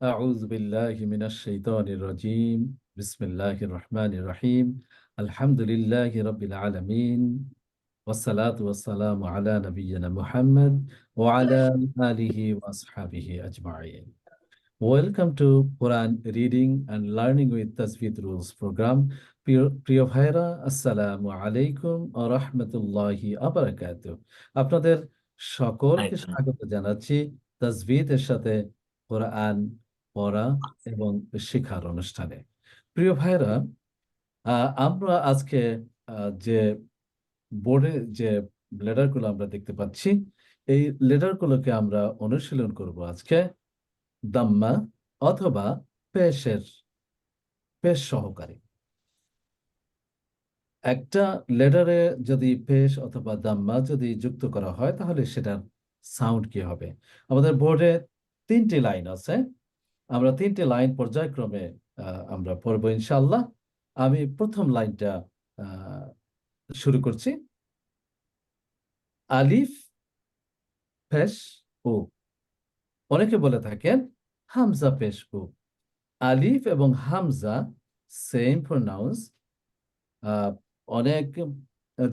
أعوذ بالله من الشيطان الرجيم بسم الله الرحمن الرحيم الحمد لله رب العالمين والصلاة والسلام على نبينا محمد وعلى آله وأصحابه أجمعين. Welcome to Quran Reading and Learning with Tajweed Rules program. প্রিয় ভাইরা, আসসালামু আলাইকুম ওয়া রাহমাতুল্লাহি ওয়া বারাকাতুহু। আপনাদের সকলকে স্বাগত জানাচ্ছি তাজভিদের সাথে কোরআন পড়া এবং শেখার অনুষ্ঠানে। প্রিয় ভাইরা, আমরা আজকে যে বোর্ডে যে লেটারগুলো আমরা দেখতে পাচ্ছি, এই লেটারগুলোকে আমরা অনুশীলন করব আজকে দাম্মা অথবা পেশের পেশ সহকারে। একটা লেটারে যদি পেশ অথবা দাম্মা যদি যুক্ত করা হয় তাহলে সেটার সাউন্ড কি হবে? আমাদের বোর্ডে 3টি লাইন আছে। আমরা 3টি লাইন পর্যায়ক্রমে আমরা পড়বো ইনশাআল্লাহ। আমি প্রথম লাইনটা শুরু করছি। আলিফ পেশ ও। অনেকে বলে থাকেন হামজা পেশ ও। আলিফ এবং হামজা সেম প্রনাউন্স। অনেক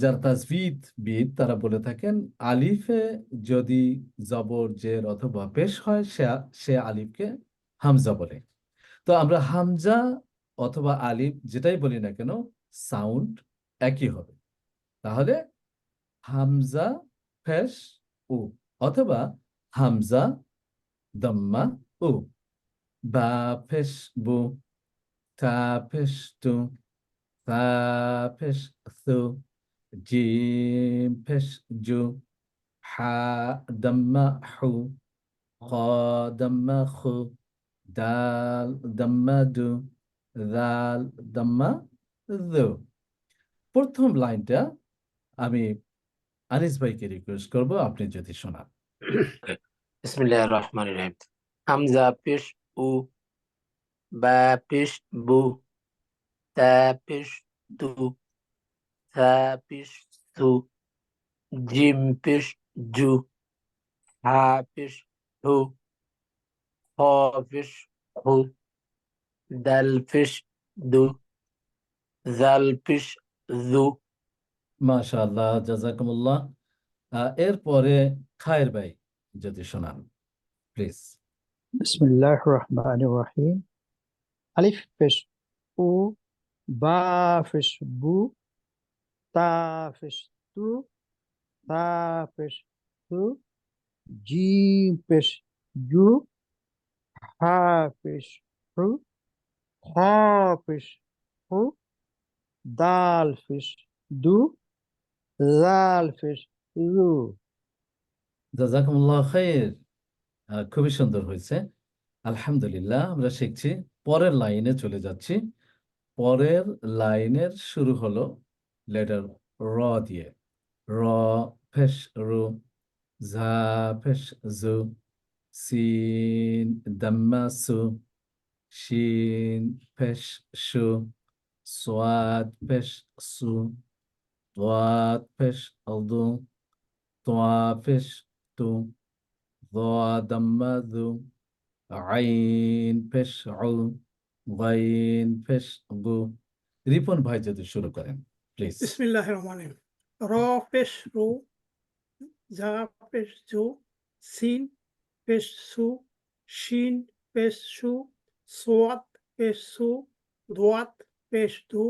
যারা তাজভিদ তারা বলে থাকেন আলিফে যদি জবর জের অথবা পেশ হয় সে আলিফকে হামজা বলে। তো আমরা হামজা অথবা আলিফ যেটাই বলি না কেন সাউন্ড একই হবে। তাহলে হামজা পেশ ও অথবা হামজা দাম্মা ও। বা পেশ বু, তা পেশ তু, তা পেশ থু, জিম পেশ জু, হা দাম্মা হু, খ দাম্মা খু, দাল দাম্মা দু, দাল দাম্মা দু। প্রথম লাইনটা আমি আনিস ভাইকে রিকোয়েস্ট করব আপনি যদি শোনান। বিসমিল্লাহির রহমানির রহিম। হামজা পেশ উ, বা পেশ বু, তা পেশ তু, থা পেশ থু, জিম পেশ জু, হা পেশ হু, খ পেশ হু, দাল পেশ দু, জাল পেশ জু। মাশাআল্লাহ, জাযাকুমুল্লাহ। এরপরে খায়ের ভাই যদি শোনান প্লিজ। বিসমিল্লাহির রহমানির রহিম। আলিফ পেশ উ, বা পেশ বু, তা পেশ তু, তা পেশ তু, জিম পেশ জু, হা পেশ হু, খ পেশ হু, দাল পেশ দু, জাল পেশ জু। জাযাকুমুল্লাহ খাইর। খুবই সুন্দর হয়েছে, আলহামদুলিল্লাহ। আমরা শিখছি। পরের লাইনে চলে যাচ্ছি। পরের লাইনের শুরু হলো লেটার র দিয়ে। র পেশ রু, ঝা পেশ জু, সিন দাম্মা সু, শিন পেশ শু, সোয়াদ পেশ সু, ضاد পেশ দু, তোয়া পেশ তু, ضمة ذو، আইন পেশ উ, গাইন পেশ গু। রিপন ভাই যদি শুরু করেন প্লিজ। বিসমিল্লাহির রহমানির রহিম। র পেশ রু, ঝা পেশ ঝু, সিন পেশ সু, শিন পেশ সু, সোয়াত পেশ সু, দোয়াত পেশ দু,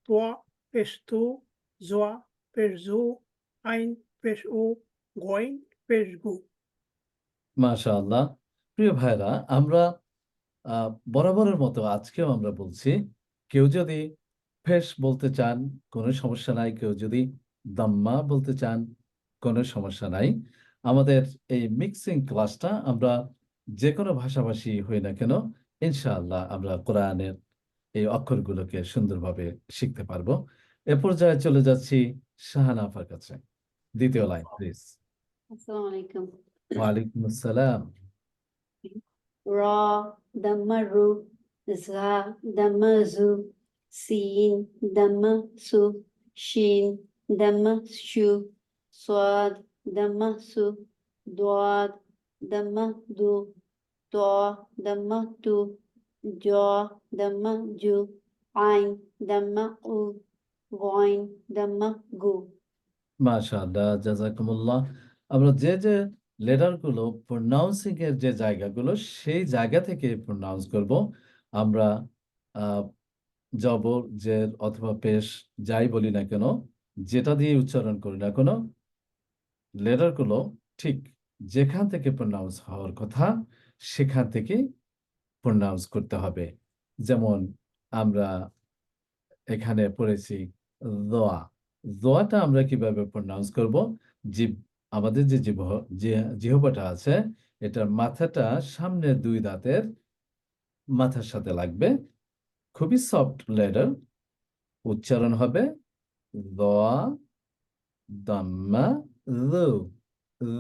তোয়া পেশ তু, জোয়া পেশ জু, আইন পেশ উ, গইন পেশ গু। মাশাআল্লাহ। প্রিয় ভাইরা, আমরা বরাবরের মতো আজকেও আমরা বলছি, কেউ যদি ফেস বলতে চান কোনো সমস্যা নাই, কেউ যদি দাম্মা বলতে চান কোনো সমস্যা নাই। আমাদের এই মিক্সিং ক্লাসটা আমরা যে কোনো ভাষাভাষী হই না কেন ইনশাআল্লাহ আমরা কোরআনের এই অক্ষরগুলোকে সুন্দরভাবে শিখতে পারবো। এ পর্যায়ে চলে যাচ্ছি শাহানা আপার কাছে। দ্বিতীয় লাইন প্লিজ। আসসালামু আলাইকুম। ওয়ালাইকুম আসসালাম। রা দাম্মা রু, ঝা দাম্মা জু, সিন দাম্মা সু, শিন দাম্মা শু, সোয়াদ দাম্মা সু, দোয়াদ দাম্মা দু, to dhamma tu jo dhamma ju ain dhamma u goin dhamma gu মাশাআল্লাহ, জাযাকুমুল্লাহ। আমরা যে যে লেটারগুলো প্রোনাউন্সিং এর যে জায়গাগুলো সেই জায়গা থেকে প্রোনাউন্স করব। আমরা আহ, জবর, জের অথবা পেশ যাই বলি না কেন, যেটা দিয়ে উচ্চারণ করি না কেন, লেটারগুলো ঠিক যেখান থেকে প্রোনাউন্স হওয়ার কথা সেখান থেকে প্রোনাউন্স করতে হবে। যেমন আমরা এখানে পড়েছি দোয়া। দোয়াটা আমরা কিভাবে প্রোনাউন্স করব? জিভ, আমাদের যে জিহ্বাটা আছে, এটার মাথাটা সামনের দুই দাঁতের মাথার সাথে লাগবে। খুবই সফট লেটার, উচ্চারণ হবে দোয়া দাম্মা দো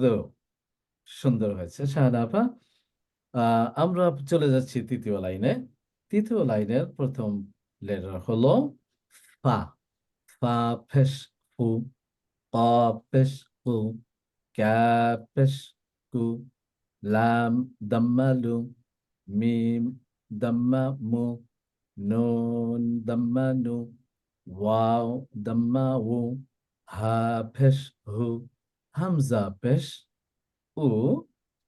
দো। সুন্দর হয়েছে শাহানা আপা। আমরা চলে যাচ্ছি তৃতীয় লাইনে। তৃতীয় লাইনের প্রথম লেটার হলো ফা। ফা পেশ ফু, قاف পেশ কু, কাফ পেশ কু, লাম দাম্মা লু, মিম দাম্মা মু, নুন দাম্মা নু, ওয়াও দাম্মা উ, হা পেশ হু, হামজা পেশ উ,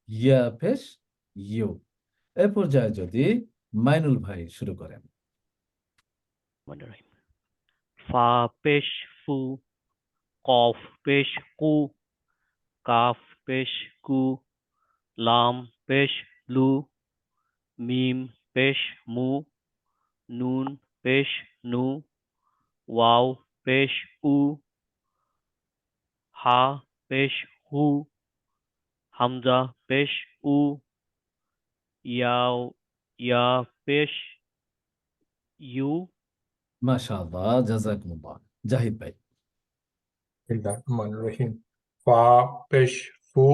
ইয়া পেশ ইউ। এ পর্যায়ে যদি মাইনুল ভাই শুরু করেন। রহিম। ফা পেশ ফু, কফ পেশ কু, কাফ পেশ কু, লাম পেশ লু, মিম পেশ মু, নুন পেশ নু, ওয়াও পেশ উ, হা পেশ হু, হামজা পেশ উ, ইয়া পেশ ইউ। মাশাআল্লাহ, জাযাকুমুল্লাহ। জাহিদ ভাই। Bismillahirrahmanirrahim. Fa pesh fu,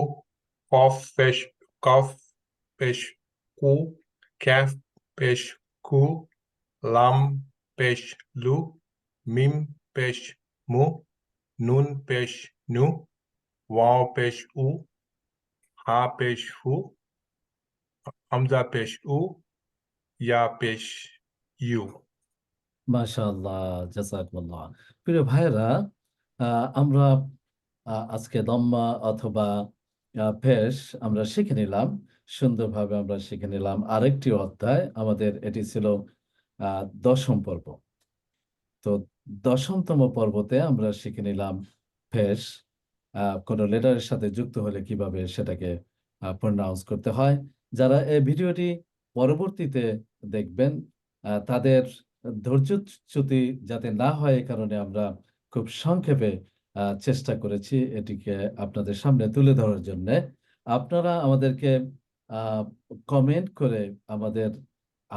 qaf pesh kaf pesh ku, kaf pesh ku, lam pesh lu, mim pesh mu, nun pesh nu, waw pesh u, ha pesh hu, hamza pesh u, ya pesh you. মাশাআল্লাহ, জাযাকুমুল্লাহ। প্রিয় ভাইরা, আমরা আজকে দম্মা অথবা পেশ আমরা শিখে নিলাম। সুন্দরভাবে আমরা শিখে নিলাম আরেকটি অধ্যায়। আমাদের এটি ছিল 10ম পর্ব। তো 10তম পর্বতে আমরা শিখে নিলাম পেশ কোনো লেটারের সাথে যুক্ত হলে কিভাবে সেটাকে প্রোনাউন্স করতে হয়। যারা এই ভিডিওটি পরবর্তীতে দেখবেন তাদের ধৈর্যচ্যুতি যাতে না হয় এ কারণে আমরা খুব সংক্ষেপে চেষ্টা করেছি এটিকে আপনাদের সামনে তুলে ধরার জন্য। আপনারা আমাদেরকে কমেন্ট করে আমাদের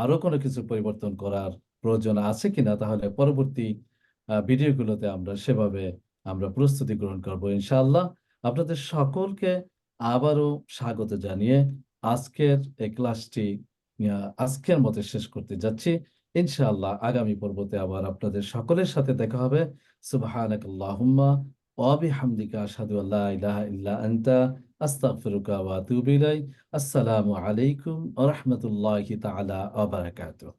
আরো কোনো কিছু পরিবর্তন করার প্রয়োজন আছে কিনা, তাহলে পরবর্তী ভিডিওগুলোতে আমরা সেভাবে আমরা প্রস্তুতি গ্রহণ করব ইনশাআল্লাহ। আপনাদের সকলকে আবারও স্বাগত জানিয়ে আজকের এই ক্লাসটি আজকের মতো শেষ করতে যাচ্ছি। ইনশাআল্লাহ আগামী পর্বতে আবার আপনাদের সকলের সাথে দেখা হবে। সুবহানাকাল্লাহুম্মা ওয়া বিহামদিকা আশহাদু আল্লা ইলাহা ইল্লা আনতা আস্তাগফিরুকা ওয়া আতুবু ইলাইক। আসসালামু আলাইকুম ওয়া রাহমাতুল্লাহি তাআলা ওয়া বারাকাতুহু।